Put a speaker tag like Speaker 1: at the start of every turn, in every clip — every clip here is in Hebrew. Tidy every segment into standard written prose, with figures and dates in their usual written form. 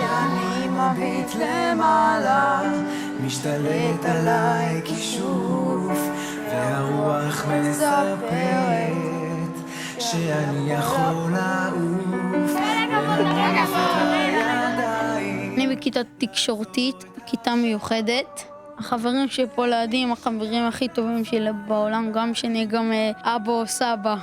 Speaker 1: שאני מביט למעלה, משתלט עליי כישוף, והרוח מספרת שאני יכול לעוף.
Speaker 2: אני בכיתה תקשורתית, כיתה מיוחדת. החברים שפה לידי החברים הכי טובים שלי בעולם, גם שאני גם אבא או סבא.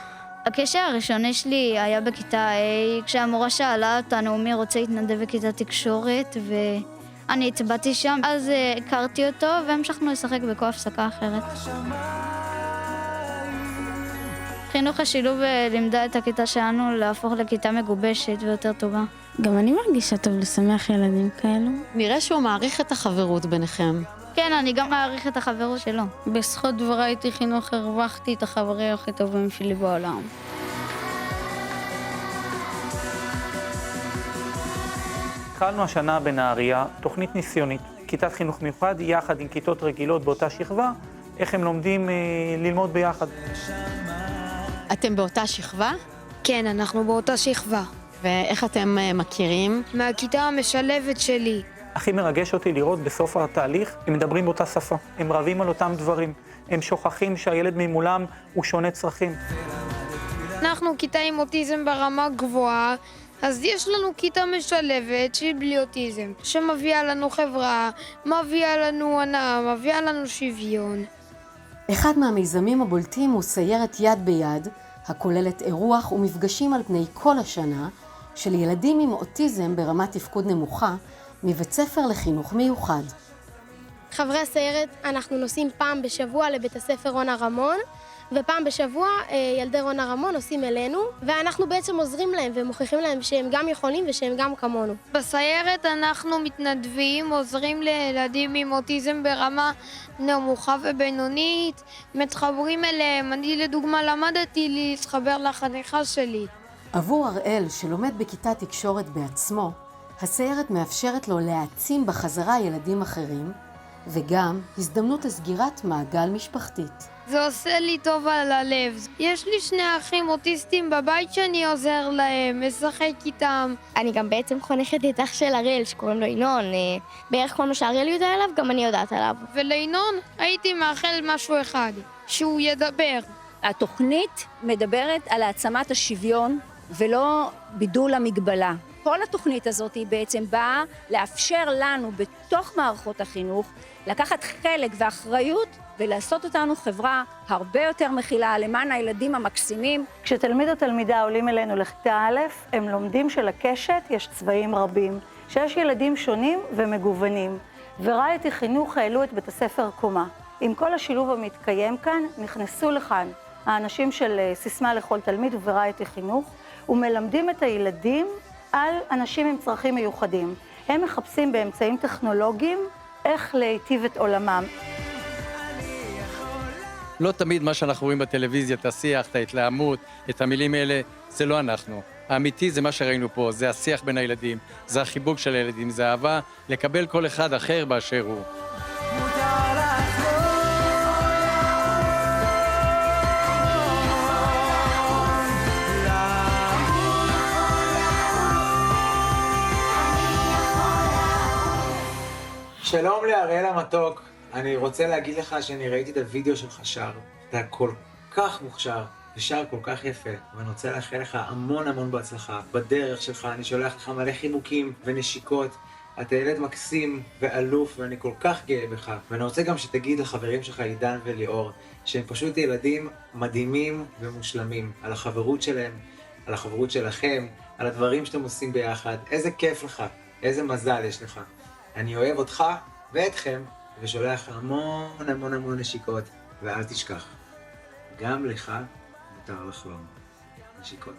Speaker 3: הקשר הראשוני שלי היה בכיתה A, כשהמורה שאלה אותנו מי רוצה להתנדב בכיתה תקשורת, ואני הצבעתי שם, אז הכרתי אותו והמשכנו לשחק בכל הפסקה אחרת. חינוך השילוב לימדה את הכיתה שלנו להפוך לכיתה מגובשת ויותר טובה.
Speaker 2: גם אני מרגישה טוב לשמח ילדים כאלו.
Speaker 4: נראה שהוא מעריך את החברות ביניכם.
Speaker 3: כן, אני גם מעריך את החברות שלו.
Speaker 2: בזכות דבריי הייתי חינוך, הרווחתי את החברים הכי טובים שלי בעולם.
Speaker 5: התחלנו השנה בנהריה תוכנית ניסיונית, כיתת חינוך מיוחד יחד עם כיתות רגילות באותה שכבה, איך הם לומדים ללמוד ביחד.
Speaker 4: אתם באותה שכבה?
Speaker 6: כן, אנחנו באותה שכבה.
Speaker 4: ואיך אתם מכירים?
Speaker 6: מהכיתה המשלבת שלי.
Speaker 5: הכי מרגש אותי לראות בסוף התהליך, הם מדברים באותה שפה, הם רבים על אותם דברים, הם שוכחים שהילד ממולם הוא שונה צרכים.
Speaker 6: אנחנו כיתה עם אוטיזם ברמה גבוהה, אז יש לנו כיתה משלבת שהיא בלי אוטיזם, שמביאה לנו חברה, מביאה לנו הנאה, מביאה לנו שוויון.
Speaker 7: אחד מהמיזמים הבולטים הוא סיירת יד ביד, הכוללת אירוח ומפגשים על פני כל השנה של ילדים עם אוטיזם ברמת תפקוד נמוכה מבית ספר לחינוך מיוחד.
Speaker 8: חברי הסיירת, אנחנו נוסעים פעם בשבוע לבית הספר רונה רמון, ופעם בשבוע ילדי רונה רמון נוסעים אלינו, ואנחנו בעצם עוזרים להם ומוכיחים להם שהם גם יכולים ושהם גם כמונו.
Speaker 6: בסיירת אנחנו מתנדבים, עוזרים לילדים עם אוטיזם ברמה נמוכה ובינונית, מתחברים אליהם. אני לדוגמה למדתי להתחבר לחניכה שלי.
Speaker 7: עבור הראל שלומד בכיתה תקשורת בעצמו, הסיירת מאפשרת לו להעצים בחזרה ילדים אחרים, וגם הזדמנות לסגירת מעגל משפחתית.
Speaker 6: זה עושה לי טוב על הלב. יש לי שני אחים אוטיסטים בבית שאני עוזר להם, משחק איתם.
Speaker 8: אני גם בעצם חונכת את אח של אריאל שקוראים לו ינון. בערך כל מה שאריאל יודע עליו, גם אני יודעת עליו.
Speaker 6: ולינון הייתי מאחל משהו אחד, שהוא ידבר.
Speaker 9: התוכנית מדברת על העצמת השוויון ולא בידול המגבלה. כל התוכנית הזאת היא בעצם באה לאפשר לנו בתוך מערכות החינוך לקחת חלק ואחריות ולעשות אותנו חברה הרבה יותר מכילה למען הילדים המקסימים.
Speaker 10: כשתלמיד או תלמידה עולים אלינו לכיתה א', הם לומדים שלקשת יש צבעים רבים, שיש ילדים שונים ומגוונים. וראיתי חינוך העלו את בית הספר קומה. עם כל השילוב המתקיים כאן, נכנסו לכאן האנשים של סיסמה לכל תלמיד וראיתי חינוך, ומלמדים את הילדים על אנשים עם צרכים מיוחדים. הם מחפשים באמצעים טכנולוגיים איך להיטיב את עולמם.
Speaker 11: לא תמיד מה שאנחנו רואים בטלוויזיה, את השיח, את ההתלהמות, את המילים האלה, זה לא אנחנו. האמיתי זה מה שראינו פה, זה השיח בין הילדים, זה החיבוק של הילדים, זה אהבה לקבל כל אחד אחר באשר הוא.
Speaker 12: שלום לאריאל המתוק, אני רוצה להגיד לך שאני ראיתי את הוידאו שלך שר. אתה כל כך מוכשר ושר כל כך יפה, ואני רוצה לאחל לך המון המון בהצלחה בדרך שלך. אני שולח לך מלא חיבוקים ונשיקות. אתה ילד מקסים ואלוף ואני כל כך גאה בך. ואני רוצה גם שתגיד לחברים שלך עידן וליאור שהם פשוט ילדים מדהימים ומושלמים, על החברות שלהם, על החברות שלכם, על הדברים שאתם עושים ביחד. איזה כיף לך, איזה מזל יש לך. אני אוהב אותך ואתכם, ושולח המון המון המון נשיקות, ואל תשכח, גם לך מותר לחלום. נשיקות.